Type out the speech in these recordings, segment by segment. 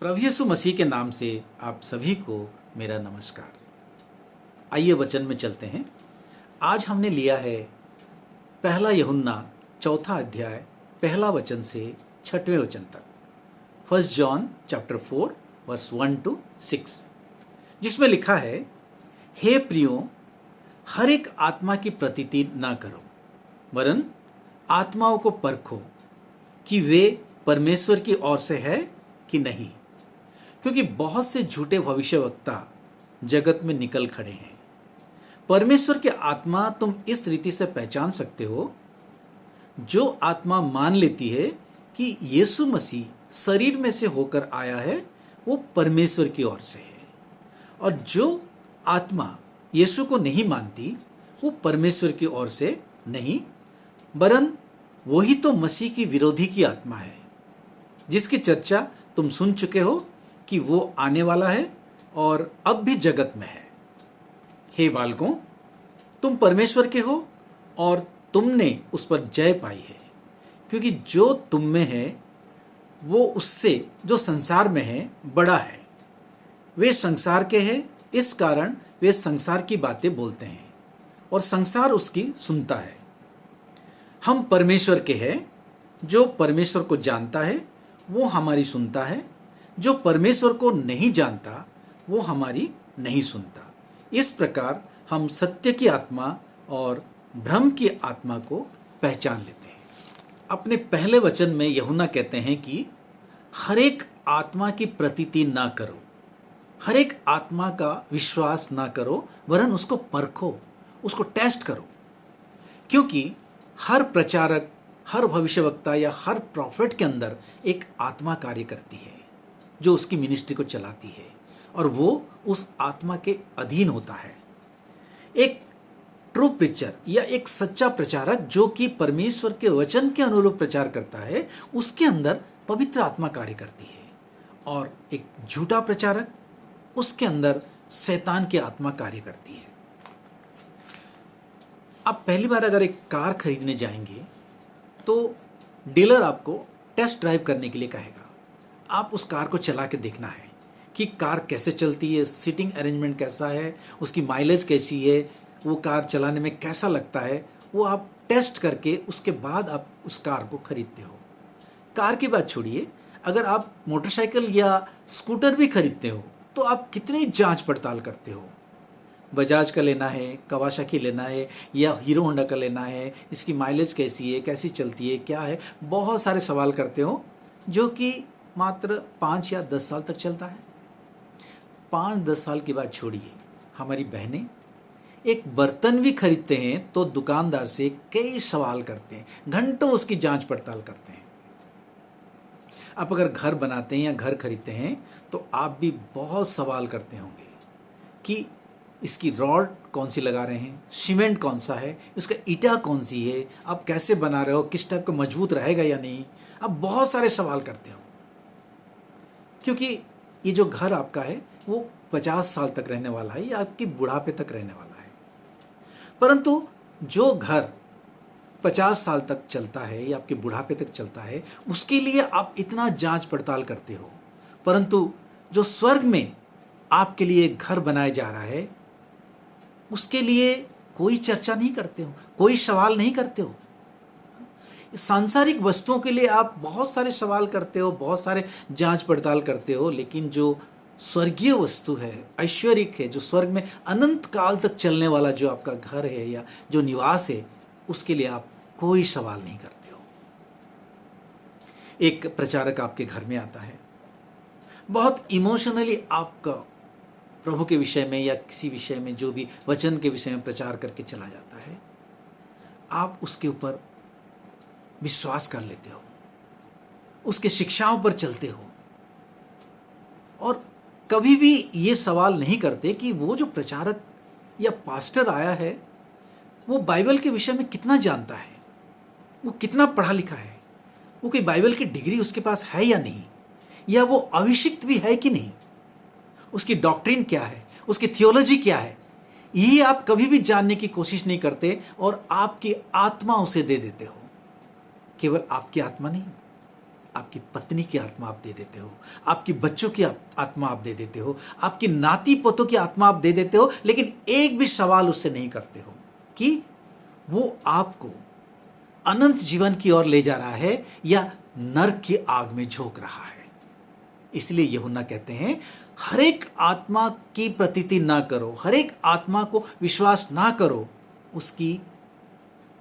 प्रभु यीशु मसीह के नाम से आप सभी को मेरा नमस्कार। आइए वचन में चलते हैं। आज हमने लिया है पहला यूहन्ना चौथा अध्याय पहला वचन से 6वें वचन तक, 1 जॉन चैप्टर 4 वर्स 1 to 6, जिसमें लिखा है, हे प्रियो, हर एक आत्मा की प्रतीति ना करो, वरन आत्माओं को परखो कि वे परमेश्वर की ओर से है कि नहीं, क्योंकि बहुत से झूठे भविष्यवक्ता जगत में निकल खड़े हैं। परमेश्वर की आत्मा तुम इस रीति से पहचान सकते हो, जो आत्मा मान लेती है कि यीशु मसीह शरीर में से होकर आया है वो परमेश्वर की ओर से है, और जो आत्मा यीशु को नहीं मानती वो परमेश्वर की ओर से नहीं, वरन वही तो मसीह की विरोधी की आत्मा है, जिसकी चर्चा तुम सुन चुके हो कि वो आने वाला है और अब भी जगत में है। हे बालकों, तुम परमेश्वर के हो और तुमने उस पर जय पाई है, क्योंकि जो तुम में है वो उससे जो संसार में है बड़ा है। वे संसार के हैं, इस कारण वे संसार की बातें बोलते हैं और संसार उसकी सुनता है। हम परमेश्वर के हैं। जो परमेश्वर को जानता है वो हमारी सुनता है, जो परमेश्वर को नहीं जानता वो हमारी नहीं सुनता। इस प्रकार हम सत्य की आत्मा और भ्रम की आत्मा को पहचान लेते हैं। अपने पहले वचन में यूहन्ना कहते हैं कि हर एक आत्मा की प्रतीति ना करो, हर एक आत्मा का विश्वास ना करो, वरन उसको परखो, उसको टेस्ट करो, क्योंकि हर प्रचारक, हर भविष्यवक्ता या हर प्रॉफिट के अंदर एक आत्मा कार्य करती है जो उसकी मिनिस्ट्री को चलाती है, और वो उस आत्मा के अधीन होता है। एक ट्रू प्रीचर या एक सच्चा प्रचारक जो कि परमेश्वर के वचन के अनुरूप प्रचार करता है, उसके अंदर पवित्र आत्मा कार्य करती है, और एक झूठा प्रचारक, उसके अंदर शैतान की आत्मा कार्य करती है। आप पहली बार अगर एक कार खरीदने जाएंगे तो डीलर आपको टेस्ट ड्राइव करने के लिए कहेगा। आप उस कार को चला के देखना है कि कार कैसे चलती है, सीटिंग अरेंजमेंट कैसा है, उसकी माइलेज कैसी है, वो कार चलाने में कैसा लगता है, वो आप टेस्ट करके उसके बाद आप उस कार को खरीदते हो। कार की बात छोड़िए, अगर आप मोटरसाइकिल या स्कूटर भी खरीदते हो तो आप कितनी जांच पड़ताल करते हो। बजाज का लेना है, कवासाकी लेना है या हीरो होंडा का लेना है, इसकी माइलेज कैसी है, कैसी चलती है, क्या है, बहुत सारे सवाल करते हो, जो कि मात्र 5 या 10 साल तक चलता है। 5-10 साल की बात छोड़िए, हमारी बहनें एक बर्तन भी खरीदते हैं तो दुकानदार से कई सवाल करते हैं, घंटों उसकी जांच पड़ताल करते हैं। आप अगर घर बनाते हैं या घर खरीदते हैं तो आप भी बहुत सवाल करते होंगे कि इसकी रॉड कौन सी लगा रहे हैं, सीमेंट कौन सा है, इसका ईटा कौन सी है, आप कैसे बना रहे हो, किस टाइप का मजबूत रहेगा या नहीं। आप बहुत सारे सवाल करते हो, क्योंकि ये जो घर आपका है वो 50 साल तक रहने वाला है या आपकी बुढ़ापे तक रहने वाला है। परंतु जो घर 50 साल तक चलता है या आपके बुढ़ापे तक चलता है, उसके लिए आप इतना जांच पड़ताल करते हो, परंतु जो स्वर्ग में आपके लिए घर बनाया जा रहा है उसके लिए कोई चर्चा नहीं करते हो, कोई सवाल नहीं करते हो। सांसारिक वस्तुओं के लिए आप बहुत सारे सवाल करते हो, बहुत सारे जांच पड़ताल करते हो, लेकिन जो स्वर्गीय वस्तु है, ऐश्वर्यिक है, जो स्वर्ग में अनंत काल तक चलने वाला जो आपका घर है या जो निवास है, उसके लिए आप कोई सवाल नहीं करते हो। एक प्रचारक आपके घर में आता है, बहुत इमोशनली आपका प्रभु के विषय में या किसी विषय में, जो भी वचन के विषय में प्रचार करके चला जाता है, आप उसके ऊपर विश्वास कर लेते हो, उसके शिक्षाओं पर चलते हो, और कभी भी ये सवाल नहीं करते कि वो जो प्रचारक या पास्टर आया है वो बाइबल के विषय में कितना जानता है, वो कितना पढ़ा लिखा है, वो कोई बाइबल की डिग्री उसके पास है या नहीं, या वो अभिषिक्त भी है कि नहीं, उसकी डॉक्ट्रिन क्या है, उसकी थियोलॉजी क्या है। ये आप कभी भी जानने की कोशिश नहीं करते और आपकी आत्मा उसे दे देते हो। केवल आपकी आत्मा नहीं, आपकी पत्नी की आत्मा आप दे देते हो, आपकी बच्चों की आत्मा आप दे देते हो, आपकी नाती पोतों की आत्मा आप दे देते हो, लेकिन एक भी सवाल उससे नहीं करते हो कि वो आपको अनंत जीवन की ओर ले जा रहा है या नरक की आग में झोंक रहा है। इसलिए यूहन्ना कहते हैं, हर एक आत्मा की प्रतीति ना करो, हर एक आत्मा को विश्वास ना करो, उसकी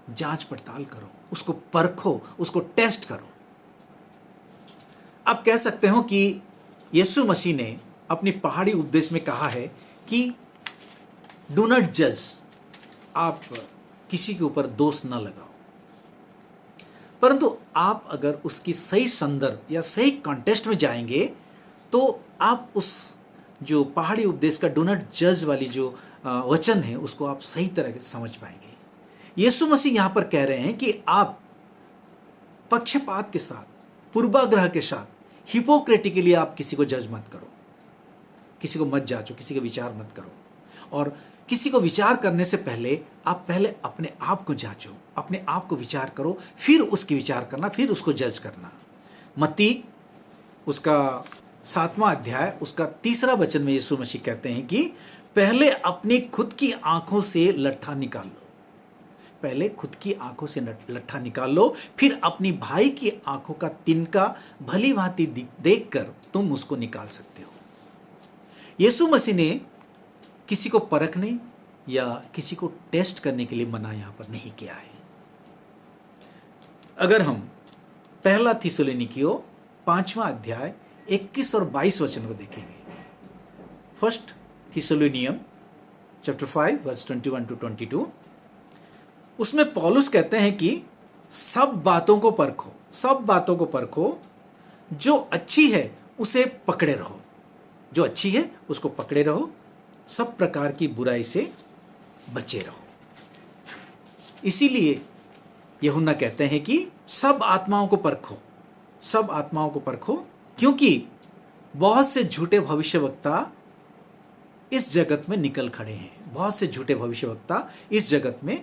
जांच पड़ताल करो, उसको परखो, उसको टेस्ट करो। आप कह सकते हो कि यीशु मसीह ने अपनी पहाड़ी उपदेश में कहा है कि डू नॉट जज, आप किसी के ऊपर दोष न लगाओ। परंतु आप अगर उसकी सही संदर्भ या सही कॉन्टेक्स्ट में जाएंगे तो आप उस जो पहाड़ी उपदेश का डू नॉट जज वाली जो वचन है उसको आप सही तरह से समझ पाएंगे। यीशु मसीह यहां पर कह रहे हैं कि आप पक्षपात के साथ, पूर्वाग्रह के साथ, हिपोक्रेटिकली आप किसी को जज मत करो, किसी को मत जांचो, किसी का विचार मत करो। और किसी को विचार करने से पहले आप पहले अपने आप को जांचो, अपने आप को विचार करो, फिर उसकी विचार करना, फिर उसको जज करना। मत्ती उसका 7वां अध्याय उसका 3 वचन में यीशु मसीह कहते हैं कि पहले अपनी खुद की आंखों से लट्ठा निकाल लो, पहले खुद की आंखों से लट्ठा निकाल लो, फिर अपनी भाई की आंखों का तिनका भली भांति देखकर तुम उसको निकाल सकते हो। यीशु मसीह ने किसी को परखने या किसी को टेस्ट करने के लिए मना यहां पर नहीं किया है। अगर हम पहला थिस्सलुनीकियों 5वां अध्याय 21 और 22 वचन को देखेंगे, फर्स्ट थिस्सलुनियन चैप्टर 5 वर्स 21 to 22, उसमें पौलुस कहते हैं कि सब बातों को परखो, सब बातों को परखो, जो अच्छी है उसे पकड़े रहो, जो अच्छी है उसको पकड़े रहो, सब प्रकार की बुराई से बचे रहो। इसीलिए यूहन्ना कहते हैं कि सब आत्माओं को परखो, सब आत्माओं को परखो, क्योंकि बहुत से झूठे भविष्यवक्ता इस जगत में निकल खड़े हैं, बहुत से झूठे भविष्यवक्ता इस जगत में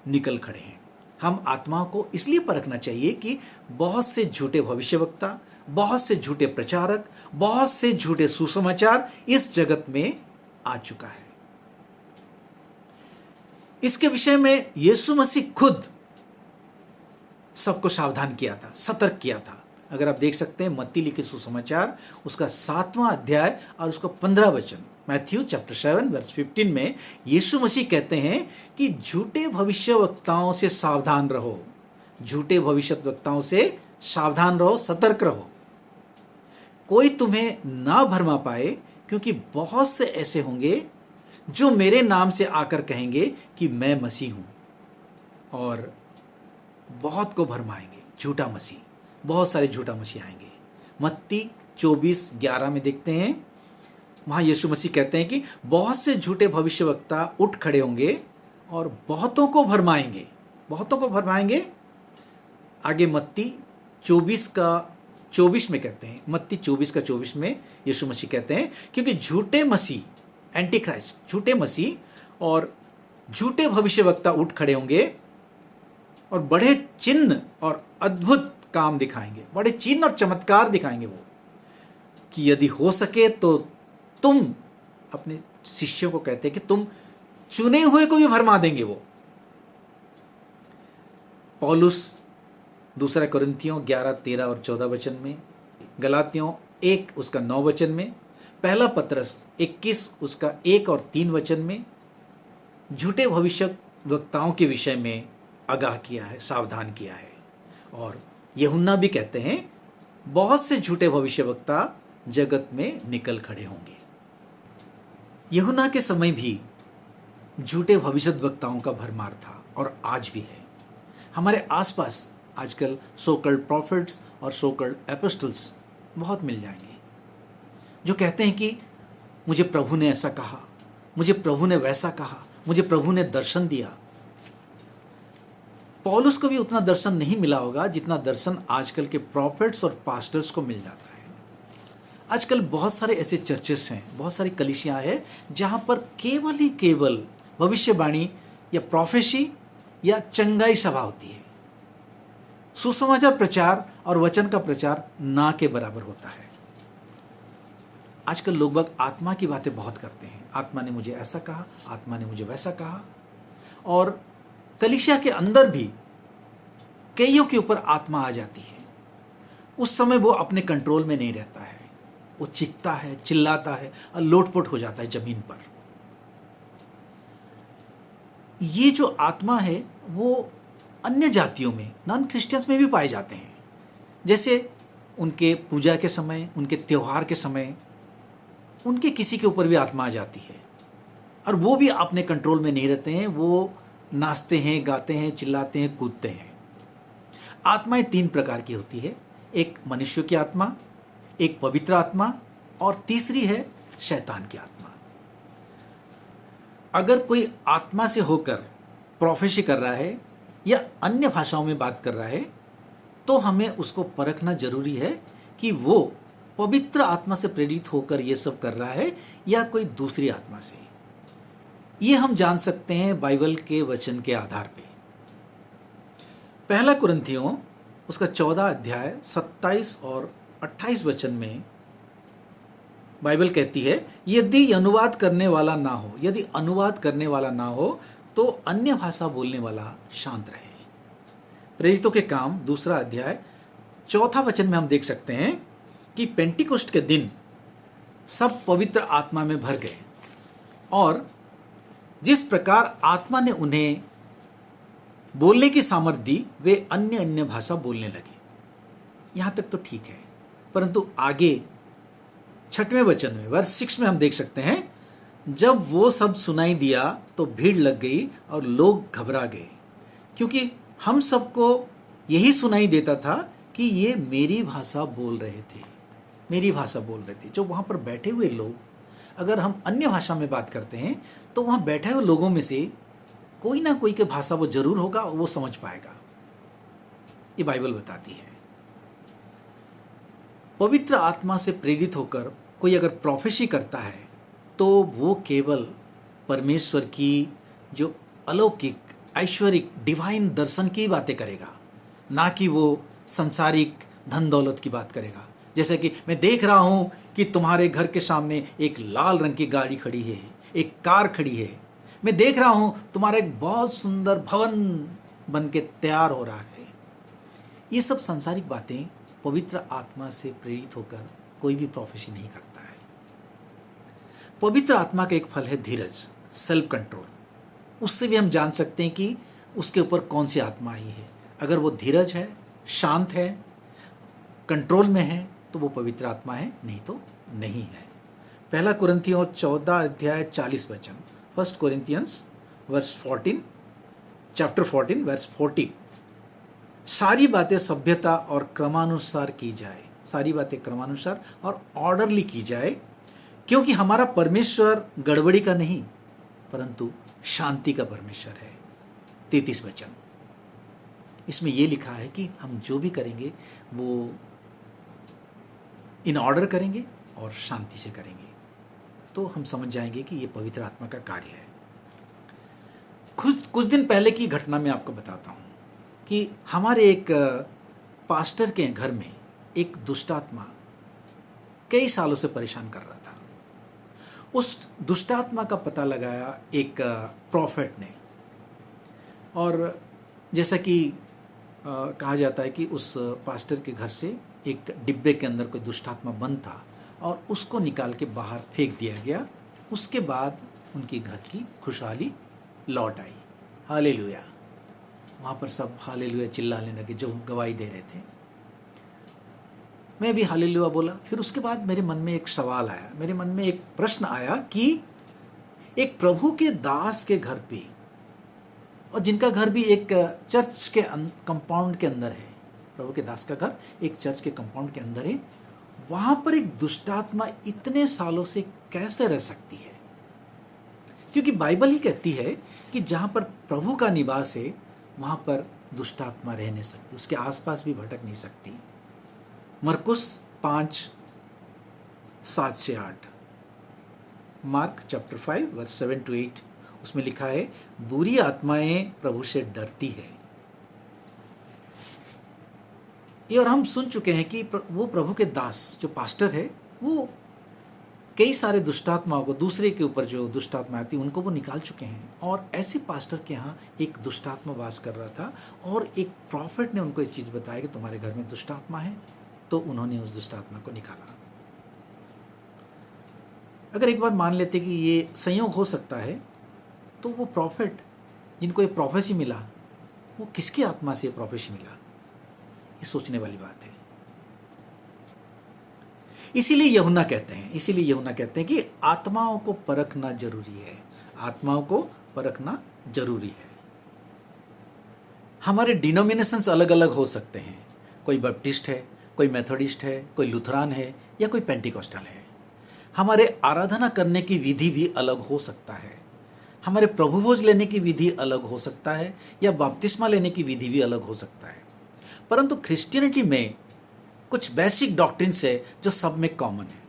निकल खड़े हैं। हम आत्माओं को इसलिए परखना चाहिए कि बहुत से झूठे भविष्यवक्ता, बहुत से झूठे प्रचारक, बहुत से झूठे सुसमाचार इस जगत में आ चुका है। इसके विषय में यीशु मसीह खुद सबको सावधान किया था, सतर्क किया था। अगर आप देख सकते हैं मत्ती लिखे सुसमाचार उसका 7वां अध्याय और उसका 15 वचन, मैथ्यू चैप्टर 7 वर्स 15 में यीशु मसीह कहते हैं कि झूठे भविष्यवक्ताओं से सावधान रहो, झूठे भविष्यवक्ताओं से सावधान रहो, सतर्क रहो, कोई तुम्हें ना भरमा पाए, क्योंकि बहुत से ऐसे होंगे जो मेरे नाम से आकर कहेंगे कि मैं मसीह हूं, और बहुत को भरमाएंगे, झूठा मसीह, बहुत सारे झूठा मसीह आएंगे। मत्ती 24:11 में देखते हैं, वहां यीशु मसीह कहते हैं कि बहुत से झूठे भविष्यवक्ता उठ खड़े होंगे और बहुतों को भरमाएंगे, बहुतों को भरमाएंगे। आगे मत्ती 24 में कहते हैं, मत्ती 24 में यीशु मसीह कहते हैं, क्योंकि झूठे मसीह, एंटी क्राइस्ट, झूठे मसीह और झूठे भविष्यवक्ता उठ खड़े होंगे और बड़े चिन्ह और अद्भुत काम दिखाएंगे, बड़े चिन्ह और चमत्कार दिखाएंगे वो, कि यदि हो सके तो तुम अपने शिष्यों को कहते हैं कि तुम चुने हुए को भी भरमा देंगे वो। पौलुस 2 कुरिन्थियों 11, 13 और 14 वचन में, गलातियों 1 उसका 9 वचन में, पहला पत्रस 21 उसका 1 और 3 वचन में झूठे भविष्यवक्ताओं के विषय में आगाह किया है, सावधान किया है। और यूहन्ना भी कहते हैं बहुत से झूठे भविष्यवक्ता जगत में निकल खड़े होंगे। यूहन्ना के समय भी झूठे भविष्यवक्ताओं का भरमार था और आज भी है। हमारे आसपास आजकल सोकल्ड प्रॉफिट्स और सोकल्ड एपोस्टल्स बहुत मिल जाएंगे, जो कहते हैं कि मुझे प्रभु ने ऐसा कहा, मुझे प्रभु ने वैसा कहा, मुझे प्रभु ने दर्शन दिया। पौलुस को भी उतना दर्शन नहीं मिला होगा जितना दर्शन आजकल के प्रॉफिट्स और पास्टर्स को मिल जाता है। आजकल बहुत सारे ऐसे चर्चेस हैं, बहुत सारी कलीसियां हैं जहां पर केवल ही केवल भविष्यवाणी या प्रोफेसी या चंगाई सभा होती है। सुसमाचार प्रचार और वचन का प्रचार ना के बराबर होता है। आजकल लोग बाग आत्मा की बातें बहुत करते हैं। आत्मा ने मुझे ऐसा कहा, आत्मा ने मुझे वैसा कहा। और कलीसिया के अंदर भी कईयों के ऊपर आत्मा आ जाती है। उस समय वो अपने कंट्रोल में नहीं रहता है, वो चीखता है, चिल्लाता है और लोटपोट हो जाता है जमीन पर। ये जो आत्मा है वो अन्य जातियों में, नॉन क्रिश्चियंस में भी पाए जाते हैं। जैसे उनके पूजा के समय, उनके त्योहार के समय, उनके किसी के ऊपर भी आत्मा आ जाती है और वो भी अपने कंट्रोल में नहीं रहते हैं। वो नाचते हैं, गाते हैं, चिल्लाते हैं, कूदते हैं। आत्माएं 3 प्रकार की होती है। एक मनुष्य की आत्मा, एक पवित्र आत्मा और तीसरी है शैतान की आत्मा। अगर कोई आत्मा से होकर प्रोफेसी कर रहा है या अन्य भाषाओं में बात कर रहा है तो हमें उसको परखना जरूरी है कि वो पवित्र आत्मा से प्रेरित होकर ये सब कर रहा है या कोई दूसरी आत्मा से। ये हम जान सकते हैं बाइबल के वचन के आधार पे। पहला कुरिन्थियों उसका 14 अध्याय 27 और 28 वचन में बाइबल कहती है, यदि अनुवाद करने वाला ना हो, यदि अनुवाद करने वाला ना हो तो अन्य भाषा बोलने वाला शांत रहे। प्रेरितों के काम 2 अध्याय 4 वचन में हम देख सकते हैं कि पेंटिकोस्ट के दिन सब पवित्र आत्मा में भर गए और जिस प्रकार आत्मा ने उन्हें बोलने की सामर्थ्य दी वे अन्य अन्य भाषा बोलने लगे। यहां तक तो ठीक है, परंतु आगे 6वें वचन में वर्स 6 में हम देख सकते हैं, जब वो सब सुनाई दिया तो भीड़ लग गई और लोग घबरा गए, क्योंकि हम सबको यही सुनाई देता था कि ये मेरी भाषा बोल रहे थे, मेरी भाषा बोल रहे थे। जो वहाँ पर बैठे हुए लोग, अगर हम अन्य भाषा में बात करते हैं तो वहाँ बैठे हुए लोगों में से कोई ना कोई के भाषा वो जरूर होगा और वो समझ पाएगा। ये बाइबल बताती है। पवित्र आत्मा से प्रेरित होकर कोई अगर प्रोफेसी करता है तो वो केवल परमेश्वर की जो अलौकिक, ऐश्वरिक, डिवाइन दर्शन की बातें करेगा, ना कि वो संसारिक धन दौलत की बात करेगा। जैसे कि मैं देख रहा हूँ कि तुम्हारे घर के सामने एक लाल रंग की गाड़ी खड़ी है, एक कार खड़ी है। मैं देख रहा हूँ तुम्हारा एक बहुत सुंदर भवन बन के तैयार हो रहा है। ये सब संसारिक बातें पवित्र आत्मा से प्रेरित होकर कोई भी प्रोफेसी नहीं करता है। पवित्र आत्मा का एक फल है धीरज, सेल्फ कंट्रोल। उससे भी हम जान सकते हैं कि उसके ऊपर कौन सी आत्मा आई है। अगर वो धीरज है, शांत है, कंट्रोल में है तो वो पवित्र आत्मा है, नहीं तो नहीं है। पहला कुरिन्थियों 14 अध्याय 40 वचन, 1 Corinthians वर्स 14, चैप्टर 14 वर्स 40। सारी बातें सभ्यता और क्रमानुसार की जाए, सारी बातें क्रमानुसार और ऑर्डरली की जाए, क्योंकि हमारा परमेश्वर गड़बड़ी का नहीं परंतु शांति का परमेश्वर है। 33 वचन, इसमें यह लिखा है कि हम जो भी करेंगे वो इन ऑर्डर करेंगे और शांति से करेंगे, तो हम समझ जाएंगे कि ये पवित्र आत्मा का कार्य है। कुछ दिन पहले की घटना मैं आपको बताता हूँ कि हमारे एक पास्टर के घर में एक दुष्ट आत्मा कई सालों से परेशान कर रहा था। उस दुष्ट आत्मा का पता लगाया एक प्रॉफिट ने, और जैसा कि कहा जाता है कि उस पास्टर के घर से एक डिब्बे के अंदर कोई दुष्ट आत्मा बंद था और उसको निकाल के बाहर फेंक दिया गया। उसके बाद उनकी घर की खुशहाली लौट आई। हालेलुया। वहाँ पर सब हालेलुया चिल्लाने लगे जो गवाही दे रहे थे। मैं भी हालेलुया बोला। फिर उसके बाद मेरे मन में एक सवाल आया, मेरे मन में एक प्रश्न आया कि एक प्रभु के दास के घर पे, और जिनका घर भी एक चर्च के कंपाउंड के अंदर है, प्रभु के दास का घर एक चर्च के कंपाउंड के अंदर है, वहां पर एक दुष्टात्मा इतने सालों से कैसे रह सकती है? क्योंकि बाइबल ही कहती है कि जहां पर प्रभु का निवास है वहां पर दुष्टात्मा रह नहीं सकती, उसके आसपास भी भटक नहीं सकती। मरकुस 5:7-8, मार्क चैप्टर 5 वर्स 7-8, उसमें लिखा है, बुरी आत्माएं प्रभु से डरती है ये और हम सुन चुके हैं कि वो प्रभु के दास जो पास्टर है वो कई सारे दुष्टात्माओं को, दूसरे के ऊपर जो दुष्टात्मा आती उनको वो निकाल चुके हैं। और ऐसे पास्टर के यहाँ एक दुष्टात्मा वास कर रहा था और एक प्रॉफिट ने उनको एक चीज़ बताया कि तुम्हारे घर में दुष्टात्मा है, तो उन्होंने उस दुष्टात्मा को निकाला। अगर एक बार मान लेते कि ये संयोग हो सकता है, तो वो प्रॉफिट जिनको ये प्रोफेसी मिला वो किसकी आत्मा से प्रोफेसी मिला, ये सोचने वाली बात है। इसीलिए यूहन्ना कहते हैं कि आत्माओं को परखना जरूरी है, आत्माओं को परखना जरूरी है। हमारे डिनोमिनेशंस अलग अलग हो सकते हैं, कोई बैप्टिस्ट है, कोई मेथोडिस्ट है, कोई लुथरान है या कोई पेंटिकॉस्टल है। हमारे आराधना करने की विधि भी अलग हो सकता है, हमारे प्रभु भोज लेने की विधि अलग हो सकता है या बपतिस्मा लेने की विधि भी अलग हो सकता है। परंतु क्रिश्चियनिटी में कुछ बेसिक डॉक्ट्रिन्स है जो सब में कॉमन है।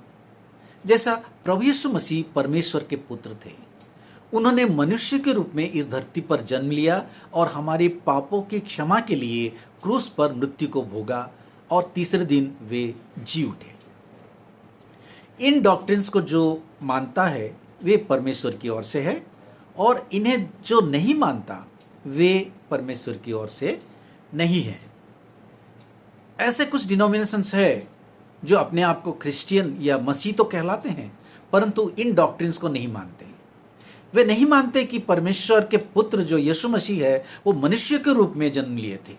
जैसा प्रभु यीशु मसीह परमेश्वर के पुत्र थे, उन्होंने मनुष्य के रूप में इस धरती पर जन्म लिया और हमारे पापों की क्षमा के लिए क्रूस पर मृत्यु को भोगा और तीसरे दिन वे जी उठे। इन डॉक्ट्रिन्स को जो मानता है वे परमेश्वर की ओर से है, और इन्हें जो नहीं मानता वे परमेश्वर की ओर से नहीं है। ऐसे कुछ डिनोमिनेशंस है जो अपने आप को क्रिश्चियन या मसीह तो कहलाते हैं, परंतु इन डॉक्ट्रिन्स को नहीं मानते। वे नहीं मानते कि परमेश्वर के पुत्र जो यीशु मसीह है वो मनुष्य के रूप में जन्म लिए थे।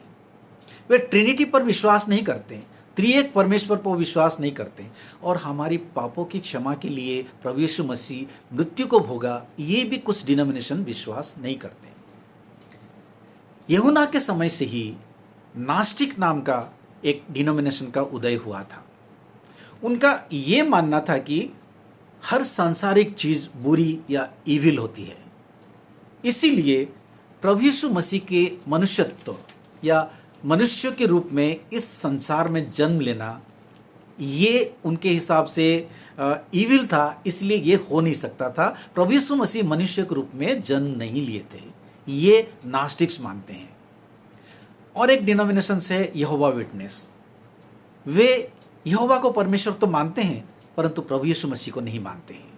वे ट्रिनिटी पर विश्वास नहीं करते, त्रिएक परमेश्वर पर विश्वास नहीं करते, और हमारी पापों की क्षमा के लिए प्रभु यीशु मसीह मृत्यु को भोगा, ये भी कुछ डिनोमिनेशन विश्वास नहीं करते। यूहन्ना के समय से ही नास्तिक नाम का एक डिनोमिनेशन का उदय हुआ था। उनका ये मानना था कि हर सांसारिक चीज बुरी या इविल होती है, इसीलिए प्रभु यीशु मसीह के मनुष्यत्व या मनुष्य के रूप में इस संसार में जन्म लेना ये उनके हिसाब से इविल था, इसलिए ये हो नहीं सकता था। प्रभु यीशु मसीह मनुष्य के रूप में जन्म नहीं लिए थे, ये नास्टिक्स मानते हैं। और एक डिनोमिनेशन है यहोवा विटनेस। वे यहोवा को परमेश्वर तो मानते हैं परंतु प्रभु यीशु मसीह को नहीं मानते हैं।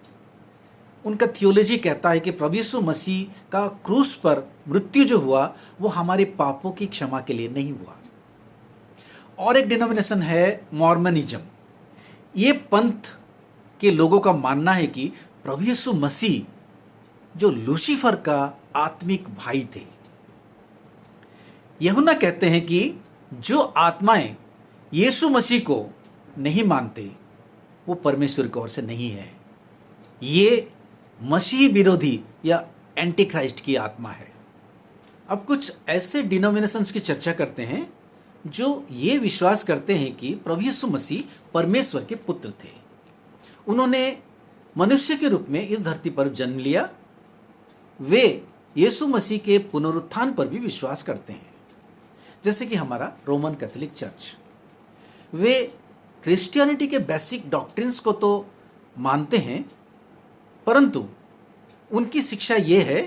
उनका थियोलॉजी कहता है कि प्रभु यीशु मसीह का क्रूस पर मृत्यु जो हुआ वो हमारे पापों की क्षमा के लिए नहीं हुआ। और एक डिनोमिनेशन है मॉर्मनिज्म। ये पंथ के लोगों का मानना है कि प्रभु यीशु मसीह जो लूसीफर का आत्मिक भाई थे। यूहन्ना कहते हैं कि जो आत्माएं यीशु मसीह को नहीं मानते वो परमेश्वर की ओर से नहीं है, ये मसीह विरोधी या एंटी क्राइस्ट की आत्मा है। अब कुछ ऐसे डिनोमिनेशंस की चर्चा करते हैं जो ये विश्वास करते हैं कि प्रभु यीशु मसीह परमेश्वर के पुत्र थे, उन्होंने मनुष्य के रूप में इस धरती पर जन्म लिया। वे यीशु मसीह के पुनरुत्थान पर भी विश्वास करते हैं, जैसे कि हमारा रोमन कैथोलिक चर्च। वे क्रिश्चियनिटी के बेसिक डॉक्ट्रिन्स को तो मानते हैं, परंतु उनकी शिक्षा ये है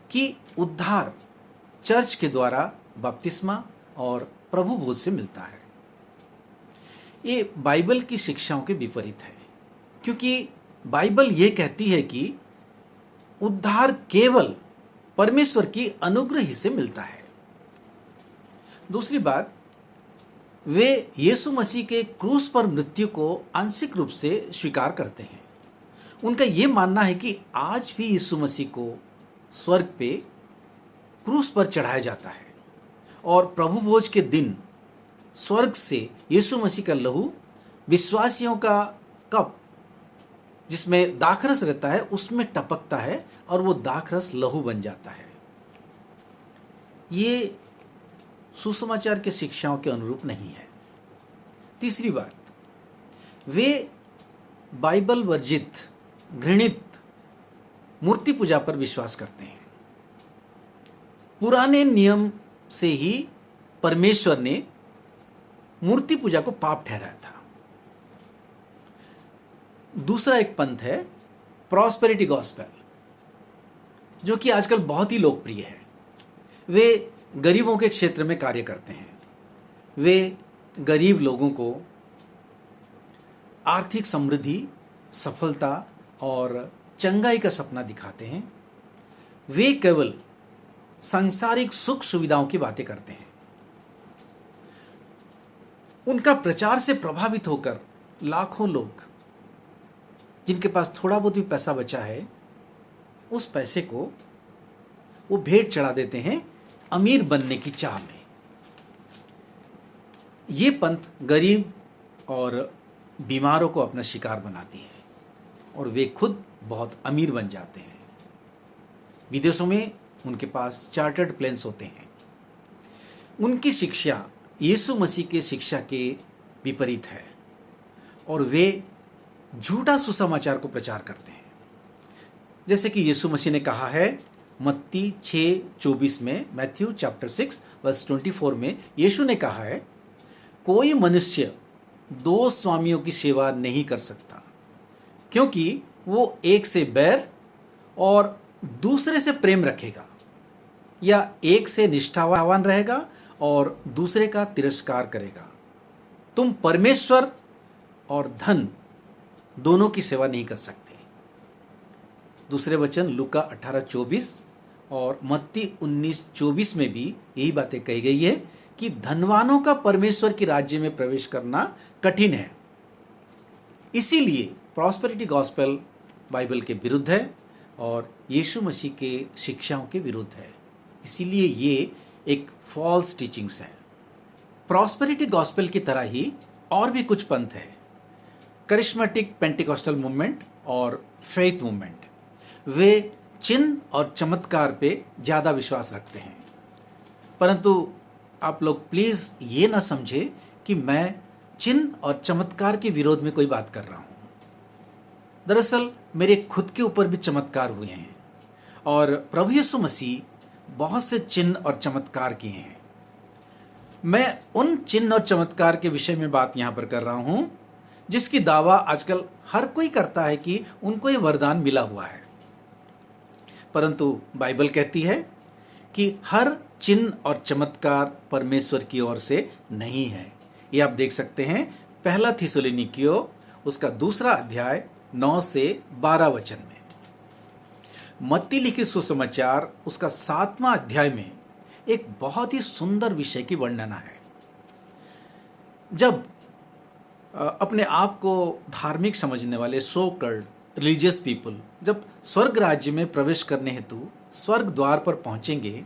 कि उद्धार चर्च के द्वारा बपतिस्मा और प्रभु भोज से मिलता है। ये बाइबल की शिक्षाओं के विपरीत है, क्योंकि बाइबल ये कहती है कि उद्धार केवल परमेश्वर की अनुग्रह ही से मिलता है। दूसरी बात, वे यीशु मसीह के क्रूस पर मृत्यु को आंशिक रूप से स्वीकार करते हैं। उनका ये मानना है कि आज भी यीशु मसीह को स्वर्ग पे क्रूस पर चढ़ाया जाता है और प्रभु भोज के दिन स्वर्ग से यीशु मसीह का लहू विश्वासियों का कप जिसमें दाखरस रहता है उसमें टपकता है और वो दाखरस लहू बन जाता है। ये सुसमाचार के शिक्षाओं के अनुरूप नहीं है। तीसरी बात, वे बाइबल वर्जित घृणित मूर्ति पूजा पर विश्वास करते हैं। पुराने नियम से ही परमेश्वर ने मूर्ति पूजा को पाप ठहराया था। दूसरा एक पंथ है प्रॉस्पेरिटी गॉस्पेल, जो कि आजकल बहुत ही लोकप्रिय है। वे गरीबों के क्षेत्र में कार्य करते हैं। वे गरीब लोगों को आर्थिक समृद्धि, सफलता और चंगाई का सपना दिखाते हैं, वे केवल सांसारिक सुख सुविधाओं की बातें करते हैं। उनका प्रचार से प्रभावित होकर लाखों लोग, जिनके पास थोड़ा बहुत भी पैसा बचा है, उस पैसे को वो भेंट चढ़ा देते हैं अमीर बनने की चाह में। ये पंथ गरीब और बीमारों को अपना शिकार बनाती है और वे खुद बहुत अमीर बन जाते हैं। विदेशों में उनके पास चार्टर्ड प्लेन्स होते हैं। उनकी शिक्षा यीशु मसीह के शिक्षा के विपरीत है और वे झूठा सुसमाचार को प्रचार करते हैं। जैसे कि यीशु मसीह ने कहा है मत्ती 6:24 में, मैथ्यू चैप्टर 6 वर्स 24 में यीशु ने कहा है, कोई मनुष्य 2 स्वामियों की सेवा नहीं कर सकता, क्योंकि वो एक से बैर और दूसरे से प्रेम रखेगा, या एक से निष्ठावान रहेगा और दूसरे का तिरस्कार करेगा। तुम परमेश्वर और धन दोनों की सेवा नहीं कर सकते। दूसरे वचन लूका 18:24 और मत्ती 19:24 में भी यही बातें कही गई है कि धनवानों का परमेश्वर के राज्य में प्रवेश करना कठिन है। इसीलिए प्रॉस्पेरिटी गॉस्पेल बाइबल के विरुद्ध है और यीशु मसीह के शिक्षाओं के विरुद्ध है। इसीलिए ये एक फॉल्स टीचिंग्स है। प्रॉस्पेरिटी गॉस्पेल की तरह ही और भी कुछ पंथ है, करिश्मेटिक पेंटिकॉस्टल मूवमेंट और फेथ मूवमेंट। वे चिन्ह और चमत्कार पे ज़्यादा विश्वास रखते हैं। परंतु आप लोग प्लीज़ ये ना समझे कि मैं चिन्ह और चमत्कार के विरोध में कोई बात कर रहा हूँ। दरअसल मेरे खुद के ऊपर भी चमत्कार हुए हैं और प्रभु यीशु मसीह बहुत से चिन्ह और चमत्कार किए हैं। मैं उन चिन्ह और चमत्कार के विषय में बात यहाँ पर कर रहा हूँ जिसकी दावा आजकल हर कोई करता है कि उनको ये वरदान मिला हुआ है। परंतु बाइबल कहती है कि हर चिन्ह और चमत्कार परमेश्वर की ओर से नहीं है। ये आप देख सकते हैं पहला थिस्सलुनीकियों उसका 2 अध्याय 9 से 12 वचन में। मत्ती लिखित सुसमाचार उसका 7वां अध्याय में एक बहुत ही सुंदर विषय की वर्णना है। जब अपने आप को धार्मिक समझने वाले सो कॉल्ड रिलीजियस पीपल जब स्वर्ग राज्य में प्रवेश करने हेतु स्वर्ग द्वार पर पहुंचेंगे,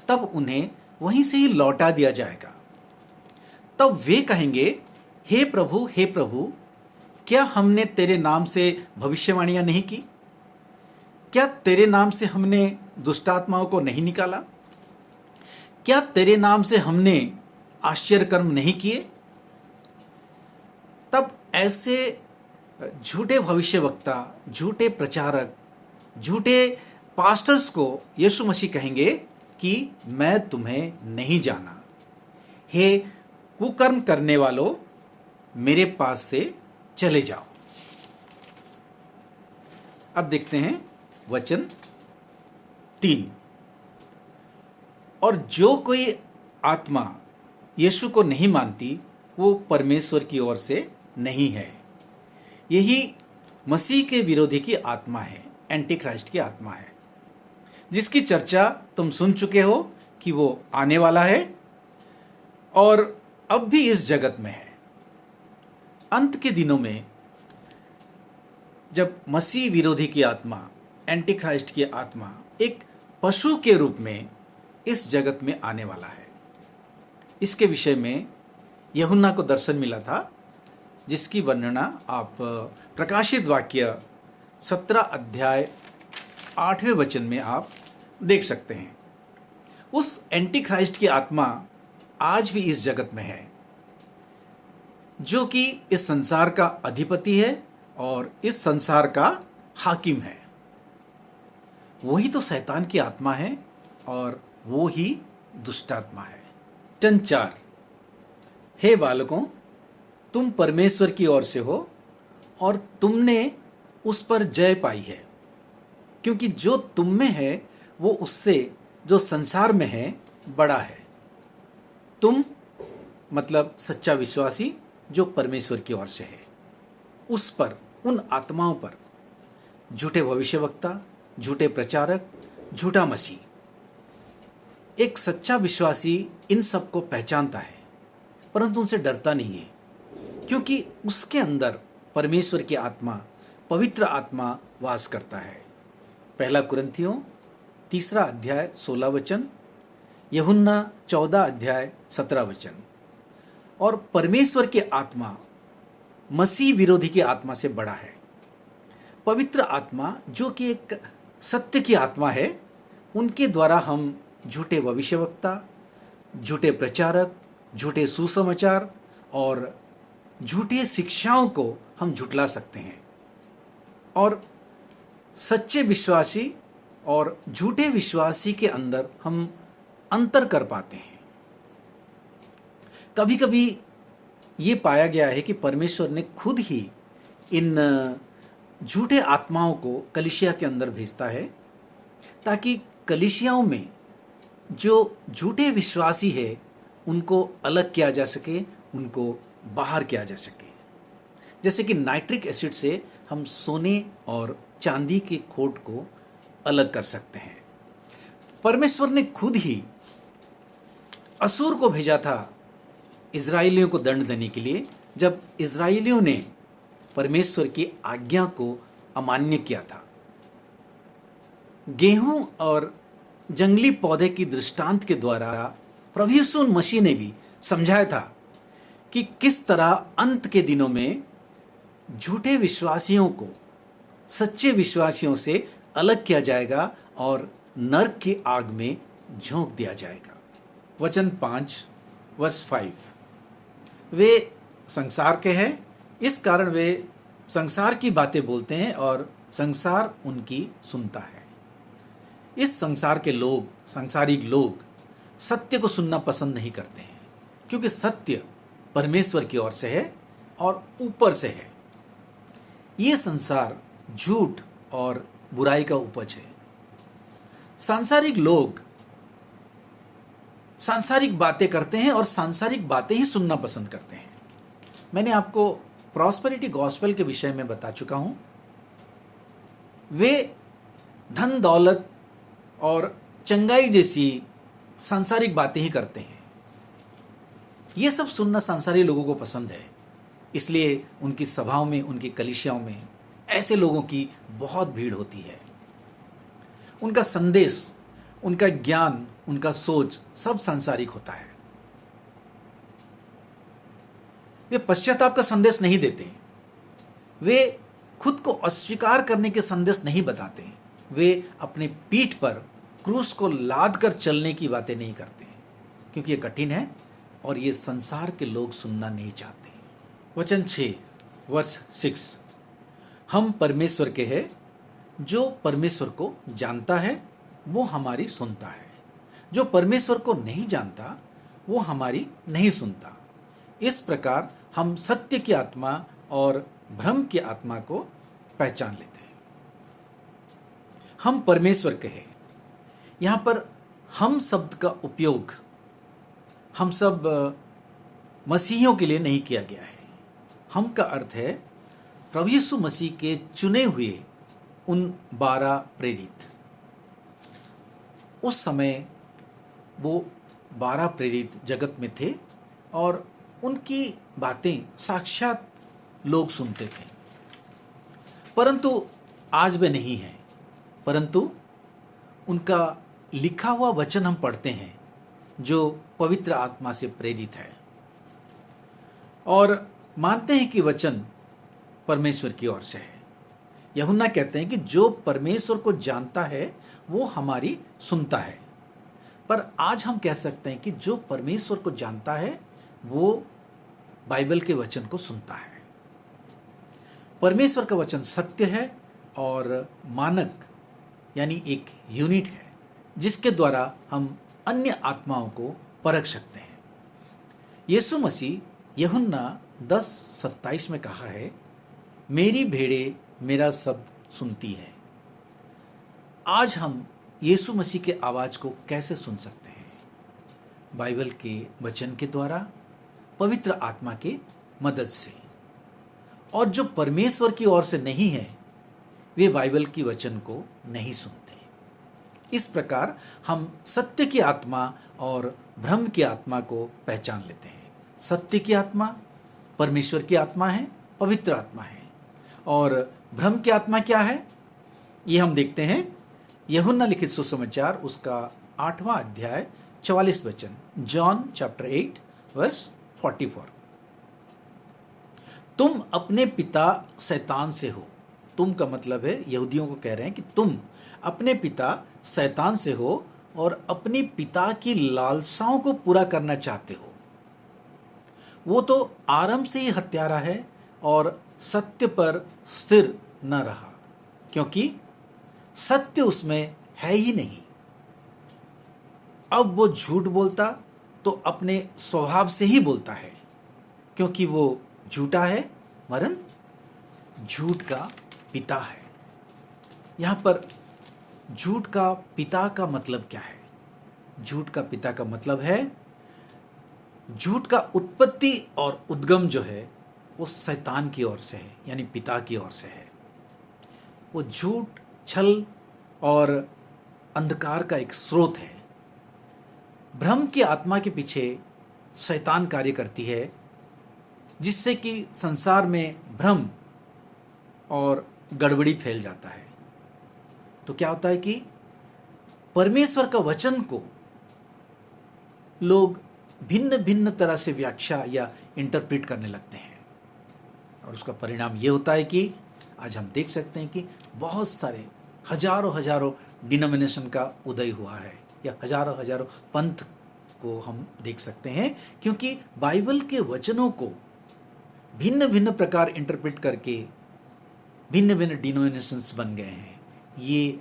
तब उन्हें वहीं से ही लौटा दिया जाएगा। तब वे कहेंगे, हे प्रभु, क्या हमने तेरे नाम से भविष्यवाणियां नहीं की? क्या तेरे नाम से हमने दुष्टात्माओं को नहीं निकाला? क्या तेरे नाम से हमने आश्चर्य कर्म नहीं किए? तब ऐसे झूठे भविष्यवक्ता, झूठे प्रचारक, झूठे पास्टर्स को यीशु मसीह कहेंगे कि मैं तुम्हें नहीं जाना। हे कुकर्म करने वालों, मेरे पास से चले जाओ। अब देखते हैं वचन 3। और जो कोई आत्मा यीशु को नहीं मानती वो परमेश्वर की ओर से नहीं है। यही मसीह के विरोधी की आत्मा है, एंटी क्राइस्ट की आत्मा है, जिसकी चर्चा तुम सुन चुके हो कि वो आने वाला है और अब भी इस जगत में है। अंत के दिनों में जब मसीह विरोधी की आत्मा, एंटी क्राइस्ट की आत्मा एक पशु के रूप में इस जगत में आने वाला है, इसके विषय में यूहन्ना को दर्शन मिला था, जिसकी वर्णना आप प्रकाशित वाक्य 17 अध्याय 8वें वचन में आप देख सकते हैं। उस एंटी क्राइस्ट की आत्मा आज भी इस जगत में है, जो कि इस संसार का अधिपति है और इस संसार का हाकिम है। वही तो शैतान की आत्मा है और वो ही दुष्टात्मा है। वचन 4, हे बालकों, तुम परमेश्वर की ओर से हो और तुमने उस पर जय पाई है, क्योंकि जो तुम में है वो उससे जो संसार में है बड़ा है। तुम मतलब सच्चा विश्वासी जो परमेश्वर की ओर से है, उस पर, उन आत्माओं पर झूठे भविष्यवक्ता, झूठे प्रचारक, झूठा मसीह, एक सच्चा विश्वासी इन सब को पहचानता है, परंतु उनसे डरता नहीं है, क्योंकि उसके अंदर परमेश्वर की आत्मा, पवित्र आत्मा वास करता है। पहला कुरिन्थियों 3 अध्याय 16 वचन, यूहन्ना 14 अध्याय 17 वचन। और परमेश्वर की आत्मा मसीह विरोधी की आत्मा से बड़ा है। पवित्र आत्मा जो कि एक सत्य की आत्मा है, उनके द्वारा हम झूठे भविष्यवक्ता, झूठे प्रचारक, झूठे सुसमाचार और झूठे शिक्षाओं को हम झुठला सकते हैं, और सच्चे विश्वासी और झूठे विश्वासी के अंदर हम अंतर कर पाते हैं। कभी कभी ये पाया गया है कि परमेश्वर ने खुद ही इन झूठे आत्माओं को कलीसिया के अंदर भेजता है, ताकि कलीसियाओं में जो झूठे विश्वासी है उनको अलग किया जा सके, उनको बाहर किया जा सके। जैसे कि नाइट्रिक एसिड से हम सोने और चांदी के खोट को अलग कर सकते हैं। परमेश्वर ने खुद ही असूर को भेजा था इज़राइलियों को दंड देने के लिए, जब इज़राइलियों ने परमेश्वर की आज्ञा को अमान्य किया था। गेहूं और जंगली पौधे की दृष्टांत के द्वारा प्रभु यीशु मसीह ने भी समझाया था कि किस तरह अंत के दिनों में झूठे विश्वासियों को सच्चे विश्वासियों से अलग किया जाएगा और नरक की आग में झोंक दिया जाएगा। वचन 5 वर्स 5, वे संसार के हैं, इस कारण वे संसार की बातें बोलते हैं और संसार उनकी सुनता है। इस संसार के लोग, सांसारिक लोग सत्य को सुनना पसंद नहीं करते हैं, क्योंकि सत्य परमेश्वर की ओर से है और ऊपर से है। ये संसार झूठ और बुराई का उपज है। सांसारिक लोग सांसारिक बातें करते हैं और सांसारिक बातें ही सुनना पसंद करते हैं। मैंने आपको प्रॉस्पेरिटी गॉस्पेल के विषय में बता चुका हूं। वे धन दौलत और चंगाई जैसी सांसारिक बातें ही करते हैं। ये सब सुनना सांसारिक लोगों को पसंद है, इसलिए उनकी सभाओं में, उनकी कलीसियाओं में ऐसे लोगों की बहुत भीड़ होती है। उनका संदेश, उनका ज्ञान, उनका सोच सब सांसारिक होता है। वे पश्चाताप का संदेश नहीं देते, वे खुद को अस्वीकार करने के संदेश नहीं बताते, वे अपने पीठ पर क्रूस को लाद कर चलने की बातें नहीं करते, क्योंकि ये कठिन है और ये संसार के लोग सुनना नहीं चाहते। वचन 6 वर्स 6, हम परमेश्वर के हैं, जो परमेश्वर को जानता है वो हमारी सुनता है, जो परमेश्वर को नहीं जानता वो हमारी नहीं सुनता। इस प्रकार हम सत्य की आत्मा और भ्रम की आत्मा को पहचान लेते हैं। हम परमेश्वर के हैं, यहाँ पर हम शब्द का उपयोग हम सब मसीहियों के लिए नहीं किया गया है। हम का अर्थ है प्रभु यीशु मसीह के चुने हुए उन 12 प्रेरित। उस समय वो 12 प्रेरित जगत में थे और उनकी बातें साक्षात लोग सुनते थे, परंतु आज वे नहीं हैं। परंतु उनका लिखा हुआ वचन हम पढ़ते हैं, जो पवित्र आत्मा से प्रेरित है, और मानते हैं कि वचन परमेश्वर की ओर से है। यूहन्ना कहते हैं कि जो परमेश्वर को जानता है वो हमारी सुनता है। पर आज हम कह सकते हैं कि जो परमेश्वर को जानता है वो बाइबल के वचन को सुनता है। परमेश्वर का वचन सत्य है और मानक, यानी एक यूनिट है जिसके द्वारा हम अन्य आत्माओं को परख सकते हैं। यीशु मसीह यूहन्ना 10:27 में कहा है, मेरी भेड़ें मेरा शब्द सुनती है। आज हम यीशु मसीह के आवाज़ को कैसे सुन सकते हैं? बाइबल के वचन के द्वारा, पवित्र आत्मा की मदद से। और जो परमेश्वर की ओर से नहीं है वे बाइबल की वचन को नहीं सुनते। इस प्रकार हम सत्य की आत्मा और भ्रम की आत्मा को पहचान लेते हैं। सत्य की आत्मा परमेश्वर की आत्मा है, पवित्र आत्मा है। और भ्रम की आत्मा क्या है ये हम देखते हैं यूहन्ना लिखित सुसमाचार उसका 8वां अध्याय 44 वचन, जॉन चैप्टर 8 वर्स 44। तुम अपने पिता शैतान से हो। तुम का मतलब है यहूदियों को कह रहे हैं कि तुम अपने पिता शैतान से हो और अपने पिता की लालसाओं को पूरा करना चाहते हो। वो तो आरंभ से ही हत्यारा है और सत्य पर स्थिर न रहा, क्योंकि सत्य उसमें है ही नहीं। अब वो झूठ बोलता तो अपने स्वभाव से ही बोलता है, क्योंकि वो झूठा है वरन झूठ का पिता है। यहाँ पर झूठ का पिता का मतलब क्या है? झूठ का पिता का मतलब है झूठ का उत्पत्ति और उद्गम जो है वो शैतान की ओर से है, यानी पिता की ओर से है। वो झूठ, छल और अंधकार का एक स्रोत है। भ्रम की आत्मा के पीछे शैतान कार्य करती है, जिससे कि संसार में भ्रम और गड़बड़ी फैल जाता है। तो क्या होता है कि परमेश्वर का वचन को लोग भिन्न भिन्न तरह से व्याख्या या इंटरप्रेट करने लगते हैं, और उसका परिणाम ये होता है कि आज हम देख सकते हैं कि बहुत सारे हजारों डिनोमिनेशन का उदय हुआ है, या हजारों पंथ को हम देख सकते हैं, क्योंकि बाइबल के वचनों को भिन्न भिन्न प्रकार इंटरप्रेट करके भिन्न भिन्न डिनोमिनेशंस बन गए हैं। ये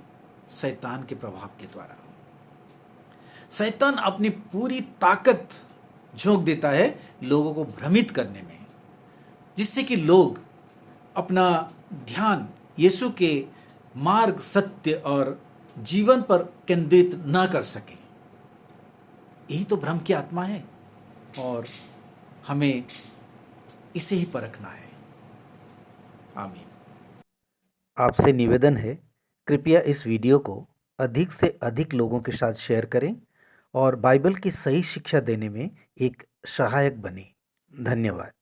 शैतान के प्रभाव के द्वारा। शैतान अपनी पूरी ताकत झोंक देता है लोगों को भ्रमित करने में, जिससे कि लोग अपना ध्यान यीशु के मार्ग, सत्य और जीवन पर केंद्रित न कर सकें। यही तो भ्रम की आत्मा है, और हमें इसे ही परखना है। आमीन। आपसे निवेदन है, कृपया इस वीडियो को अधिक से अधिक लोगों के साथ शेयर करें और बाइबल की सही शिक्षा देने में एक सहायक बने। धन्यवाद।